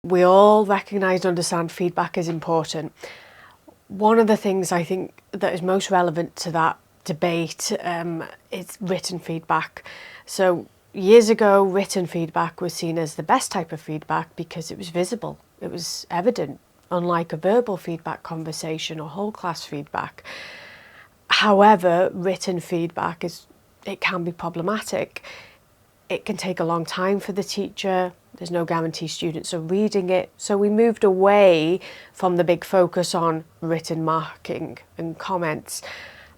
We all recognise and understand feedback is important. One of the things I think that is most relevant to that debate is written feedback. So years ago, written feedback was seen as the best type of feedback because it was visible, it was evident, unlike a verbal feedback conversation or whole class feedback. However, written feedback it can be problematic. It can take a long time for the teacher. There's no guarantee students are reading it. So we moved away from the big focus on written marking and comments.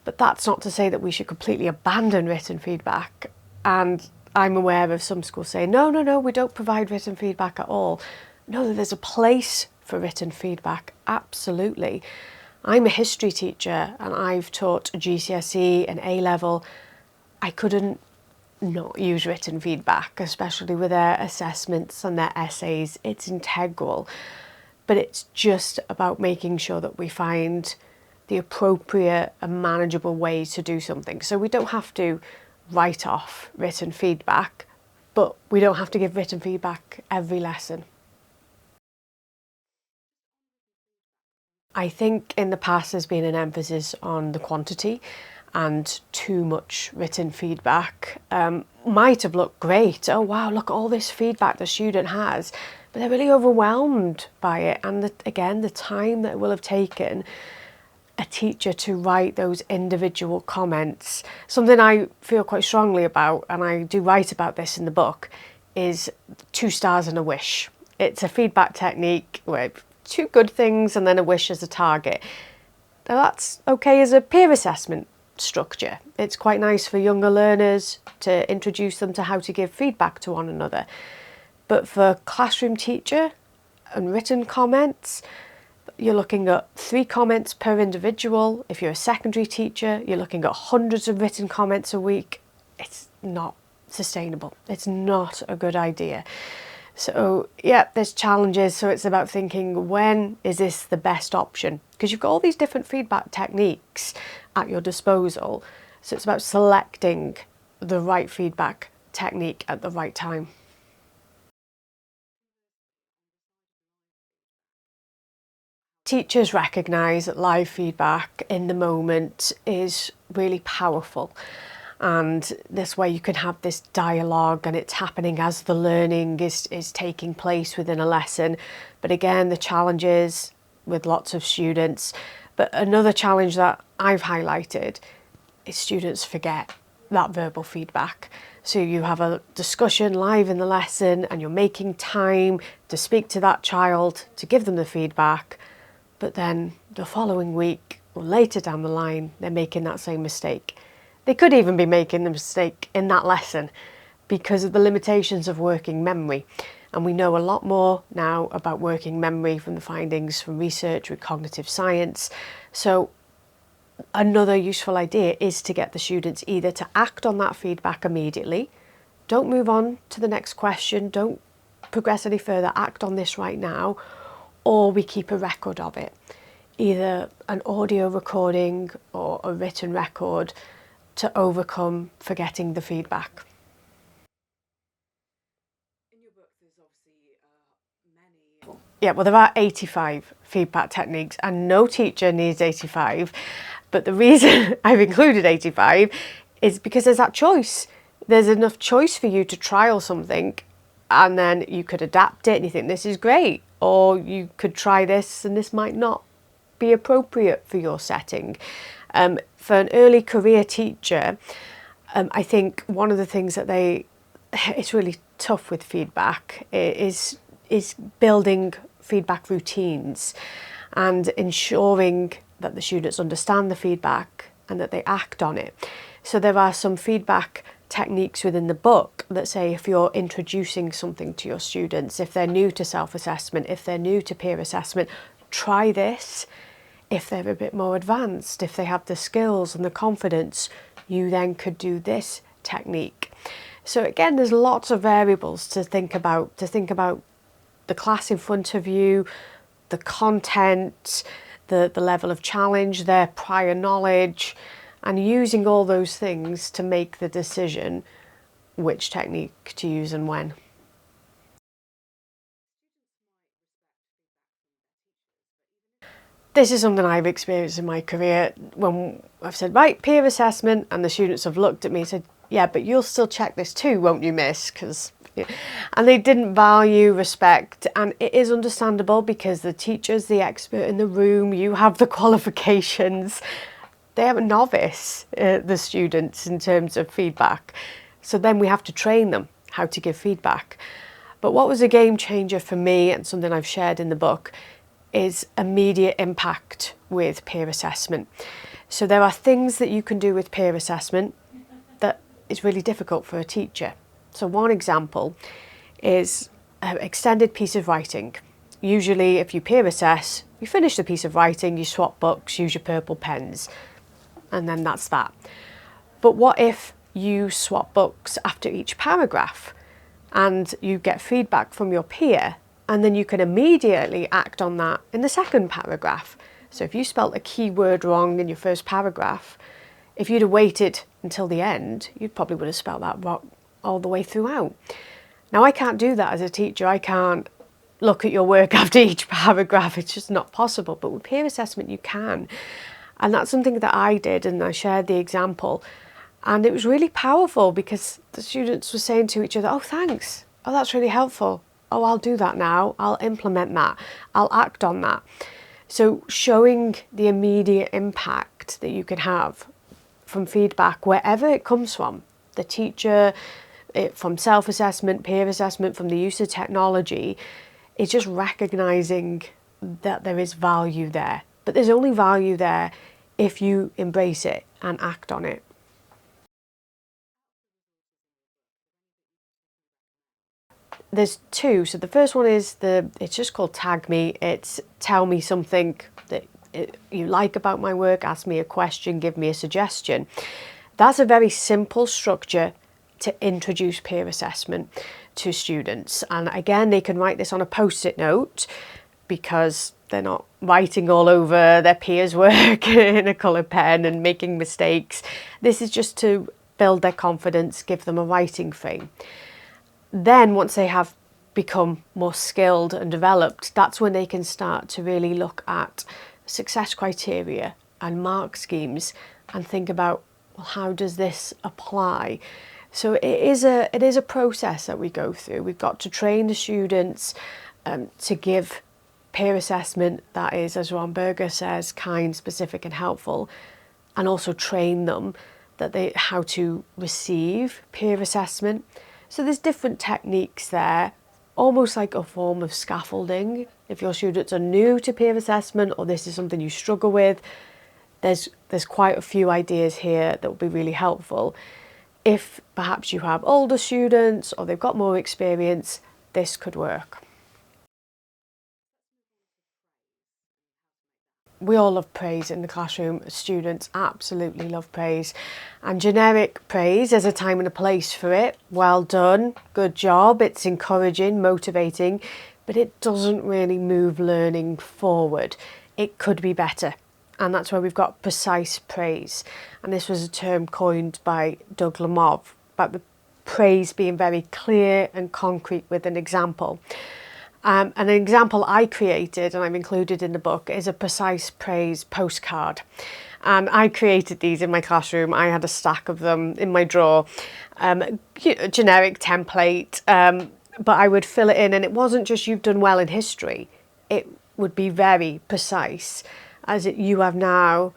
But that's not to say that we should completely abandon written feedback. And I'm aware of some schools saying, no, we don't provide written feedback at all. No, there's a place for written feedback, absolutely. I'm a history teacher and I've taught GCSE and A-level. I couldn't not use written feedback, especially with their assessments and their essays. It's integral, but it's just about making sure that we find the appropriate and manageable ways to do something. So we don't have to write off written feedback, but we don't have to give written feedback every lesson. I think in the past there's been an emphasis on the quantity, and too much written feedback might have looked great. Oh wow, look at all this feedback the student has, but they're really overwhelmed by it. And again, the time that it will have taken a teacher to write those individual comments. Something I feel quite strongly about, and I do write about this in the book, is 2 stars and a wish. It's a feedback technique where 2 good things and then a wish as a target. Now that's okay as a peer assessment structure. It's quite nice for younger learners to introduce them to how to give feedback to one another. But for classroom teacher and written comments, you're looking at 3 comments per individual. If you're a secondary teacher, you're looking at hundreds of written comments a week. It's not sustainable. It's not a good idea. So yeah, there's challenges. So it's about thinking, when is this the best option? Because you've got all these different feedback techniques at your disposal. So it's about selecting the right feedback technique at the right time. Teachers recognise that live feedback in the moment is really powerful. And this way you can have this dialogue and it's happening as the learning is taking place within a lesson. But again, the challenges with lots of students. But another challenge that I've highlighted is students forget that verbal feedback. So you have a discussion live in the lesson and you're making time to speak to that child, to give them the feedback. But then the following week or later down the line, they're making that same mistake. They could even be making the mistake in that lesson because of the limitations of working memory. And we know a lot more now about working memory from the findings from research with cognitive science. So another useful idea is to get the students either to act on that feedback immediately, don't move on to the next question, don't progress any further, act on this right now, or we keep a record of it, either an audio recording or a written record, to overcome forgetting the feedback. In your book, there's obviously many. Yeah, well, there are 85 feedback techniques, and no teacher needs 85. But the reason I've included 85 is because there's that choice. There's enough choice for you to trial something, and then you could adapt it and you think this is great, or you could try this and this might not be appropriate for your setting. For an early career teacher, I think one of the things that it's really tough with feedback is building feedback routines and ensuring that the students understand the feedback and that they act on it. So there are some feedback techniques within the book that say, if you're introducing something to your students, if they're new to self-assessment, if they're new to peer assessment, try this. If they're a bit more advanced, if they have the skills and the confidence, you then could do this technique. So again, there's lots of variables to think about the class in front of you, the content, the level of challenge, their prior knowledge, and using all those things to make the decision which technique to use and when. this is something I've experienced in my career when I've said, right, peer assessment, and the students have looked at me and said, yeah, but you'll still check this too, won't you, miss? And they didn't value respect, and it is understandable because the teacher's the expert in the room, you have the qualifications. They are a novice, the students, in terms of feedback. So then we have to train them how to give feedback. But what was a game changer for me, and something I've shared in the book, is immediate impact with peer assessment. So there are things that you can do with peer assessment that is really difficult for a teacher. So one example is an extended piece of writing. Usually if you peer assess, you finish the piece of writing, you swap books, use your purple pens, and then that's that. But what if you swap books after each paragraph and you get feedback from your peer, and then you can immediately act on that in the second paragraph? So if you spelt a key word wrong in your first paragraph, if you'd have waited until the end, you probably would have spelt that wrong all the way throughout. Now, I can't do that as a teacher. I can't look at your work after each paragraph. It's just not possible. But with peer assessment, you can. And that's something that I did, and I shared the example. And it was really powerful because the students were saying to each other, oh, thanks. Oh, that's really helpful. Oh, I'll do that now. I'll implement that. I'll act on that. So showing the immediate impact that you can have from feedback, wherever it comes from, the teacher, from self-assessment, peer assessment, from the use of technology, is just recognising that there is value there. But there's only value there if you embrace it and act on it. There's two. So the first one is it's just called Tag Me. It's tell me something that you like about my work, ask me a question, give me a suggestion. That's a very simple structure to introduce peer assessment to students. And again, they can write this on a post-it note because they're not writing all over their peers' work in a coloured pen and making mistakes. This is just to build their confidence, give them a writing frame. Then once they have become more skilled and developed, that's when they can start to really look at success criteria and mark schemes and think about, well, how does this apply? So it is a process that we go through. We've got to train the students to give peer assessment that is, as Ron Berger says, kind, specific and helpful, and also train them that how to receive peer assessment. So there's different techniques there, almost like a form of scaffolding. If your students are new to peer assessment or this is something you struggle with, there's quite a few ideas here that will be really helpful. If perhaps you have older students or they've got more experience, this could work. We all love praise in the classroom. Students absolutely love praise. And generic praise, there's a time and a place for it. Well done, good job. It's encouraging, motivating, but it doesn't really move learning forward. It could be better. And that's where we've got precise praise. And this was a term coined by Doug Lemov, about the praise being very clear and concrete with an example. And an example I created, and I've included in the book, is a precise praise postcard. And I created these in my classroom. I had a stack of them in my drawer, generic template, but I would fill it in. And it wasn't just you've done well in history. It would be very precise, as you have now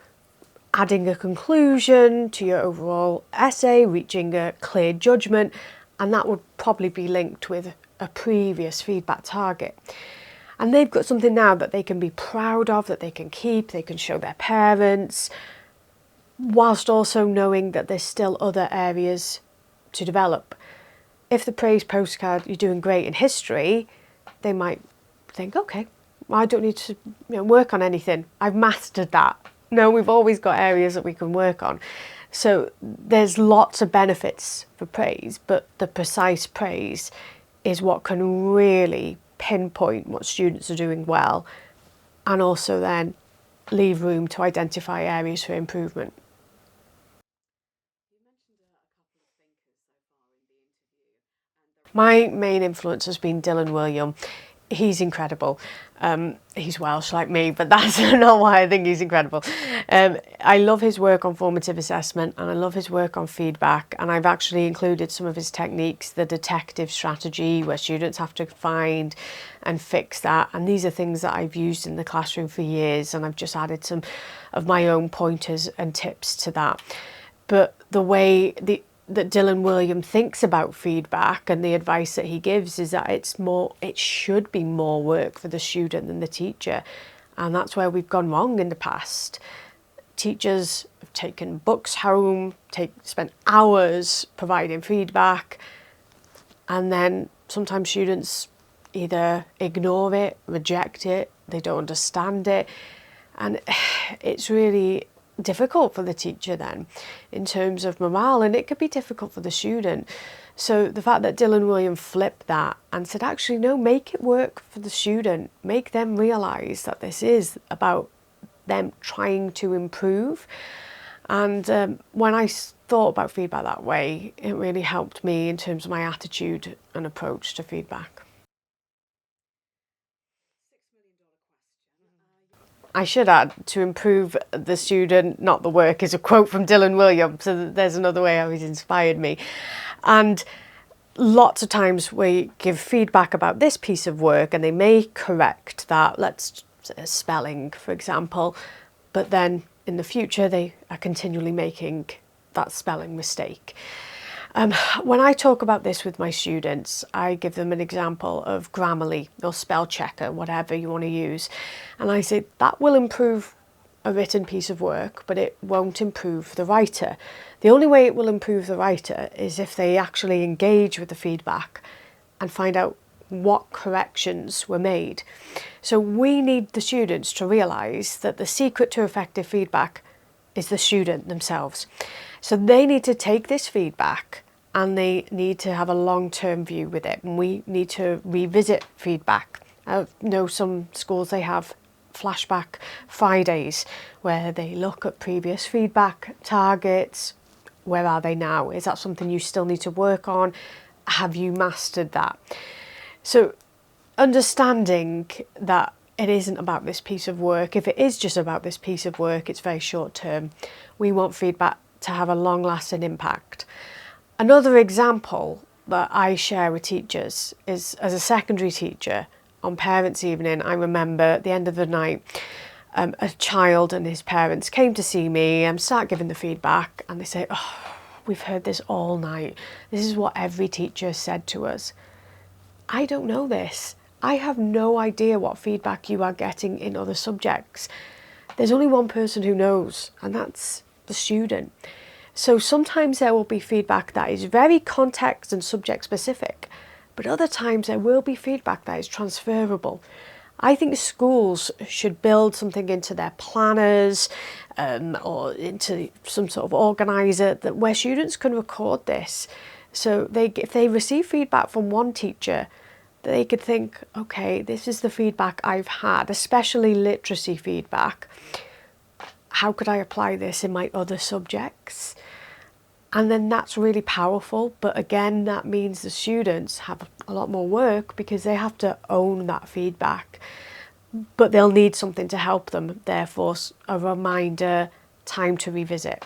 adding a conclusion to your overall essay, reaching a clear judgment, and that would probably be linked with a previous feedback target. And they've got something now that they can be proud of, that they can keep, they can show their parents, whilst also knowing that there's still other areas to develop. If the praise postcard, you're doing great in history, they might think, okay, I don't need to work on anything. I've mastered that. No, we've always got areas that we can work on. So there's lots of benefits for praise, but the precise praise is what can really pinpoint what students are doing well, and also then leave room to identify areas for improvement. My main influence has been Dylan Wiliam. he's incredible. He's Welsh like me, but that's not why I think he's incredible. I love his work on formative assessment, and I love his work on feedback, and I've actually included some of his techniques, the detective strategy, where students have to find and fix that, and these are things that I've used in the classroom for years, and I've just added some of my own pointers and tips to that. But the way that Dylan Wiliam thinks about feedback and the advice that he gives is that it should be more work for the student than the teacher. And that's where we've gone wrong in the past. Teachers have taken books home, spent hours providing feedback, and then sometimes students either ignore it, reject it, they don't understand it. And it's really difficult for the teacher then in terms of morale, and it could be difficult for the student. So the fact that Dylan Wiliam flipped that and said, actually no, make it work for the student, make them realise that this is about them trying to improve. And when I thought about feedback that way, it really helped me in terms of my attitude and approach to feedback. I should add, to improve the student, not the work, is a quote from Dylan Wiliam. So there's another way how he's inspired me. And lots of times we give feedback about this piece of work and they may correct that, let's say spelling, for example, but then in the future they are continually making that spelling mistake. When I talk about this with my students, I give them an example of Grammarly or spell checker, whatever you want to use. And I say that will improve a written piece of work, but it won't improve the writer. The only way it will improve the writer is if they actually engage with the feedback and find out what corrections were made. So we need the students to realise that the secret to effective feedback is the student themselves. So they need to take this feedback and they need to have a long-term view with it. And we need to revisit feedback. I know some schools, they have flashback Fridays where they look at previous feedback targets. Where are they now? Is that something you still need to work on? Have you mastered that? So understanding that it isn't about this piece of work. If it is just about this piece of work, it's very short term. We want feedback to have a long-lasting impact. Another example that I share with teachers is, as a secondary teacher, on parents' evening, I remember at the end of the night, a child and his parents came to see me and start giving the feedback, and they say, oh, we've heard this all night. This is what every teacher said to us. I don't know this. I have no idea what feedback you are getting in other subjects. There's only one person who knows, and that's the student. So sometimes there will be feedback that is very context and subject specific, but other times there will be feedback that is transferable. I think schools should build something into their planners or into some sort of organiser that where students can record this. So if they receive feedback from one teacher, they could think, okay, this is the feedback I've had, especially literacy feedback. How could I apply this in my other subjects? And then that's really powerful. But again, that means the students have a lot more work because they have to own that feedback. But they'll need something to help them. Therefore, a reminder, time to revisit.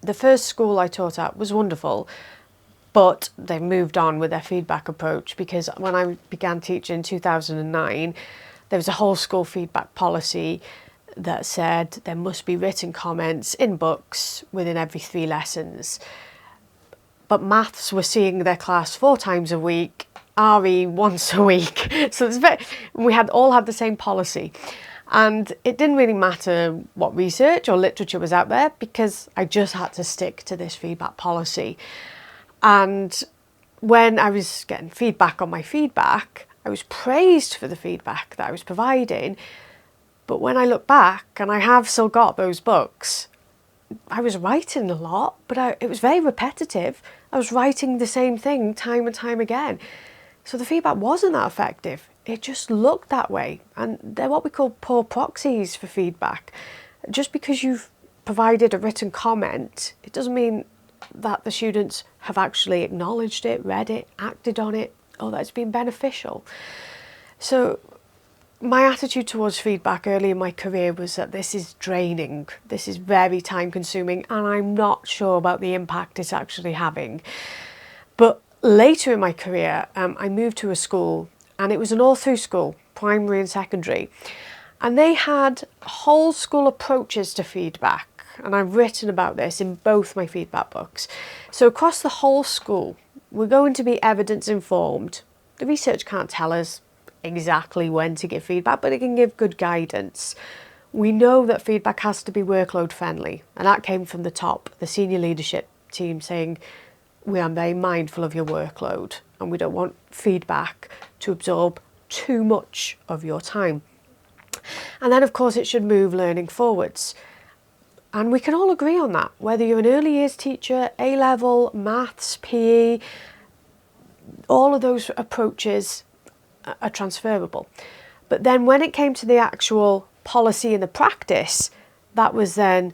The first school I taught at was wonderful, but they moved on with their feedback approach, because when I began teaching in 2009, there was a whole school feedback policy that said there must be written comments in books within every 3 lessons. But maths were seeing their class 4 times a week, RE once a week. So we all had the same policy. And it didn't really matter what research or literature was out there, because I just had to stick to this feedback policy. And when I was getting feedback on my feedback, I was praised for the feedback that I was providing. But when I look back, and I have still got those books, I was writing a lot, but it was very repetitive. I was writing the same thing time and time again. So the feedback wasn't that effective. It just looked that way. And they're what we call poor proxies for feedback. Just because you've provided a written comment, it doesn't mean that the students have actually acknowledged it, read it, acted on it, or that it's been beneficial. So my attitude towards feedback early in my career was that this is draining, this is very time consuming, and I'm not sure about the impact it's actually having. But later in my career, I moved to a school, and it was an all-through school, primary and secondary, and they had whole school approaches to feedback, and I've written about this in both my feedback books. So across the whole school, we're going to be evidence informed. The research can't tell us exactly when to give feedback, but it can give good guidance. We know that feedback has to be workload friendly, and that came from the top, the senior leadership team saying, we are very mindful of your workload and we don't want feedback to absorb too much of your time. And then of course it should move learning forwards. And we can all agree on that, whether you're an early years teacher, A-level, maths, PE, all of those approaches are transferable. But then when it came to the actual policy and the practice, that was then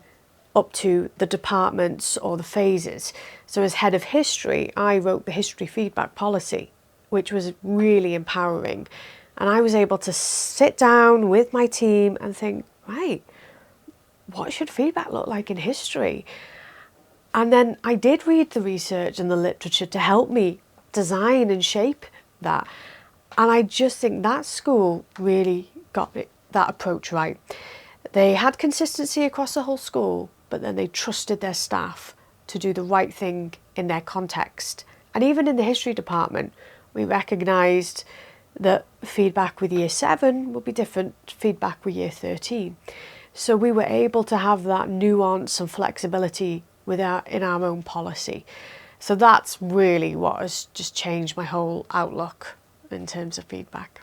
up to the departments or the phases. So as head of history, I wrote the history feedback policy, which was really empowering. And I was able to sit down with my team and think, right, what should feedback look like in history? And then I did read the research and the literature to help me design and shape that. And I just think that school really got that approach right. They had consistency across the whole school, but then they trusted their staff to do the right thing in their context. And even in the history department, we recognised that feedback with year 7 would be different to feedback with year 13. So we were able to have that nuance and flexibility in our own policy. So that's really what has just changed my whole outlook in terms of feedback.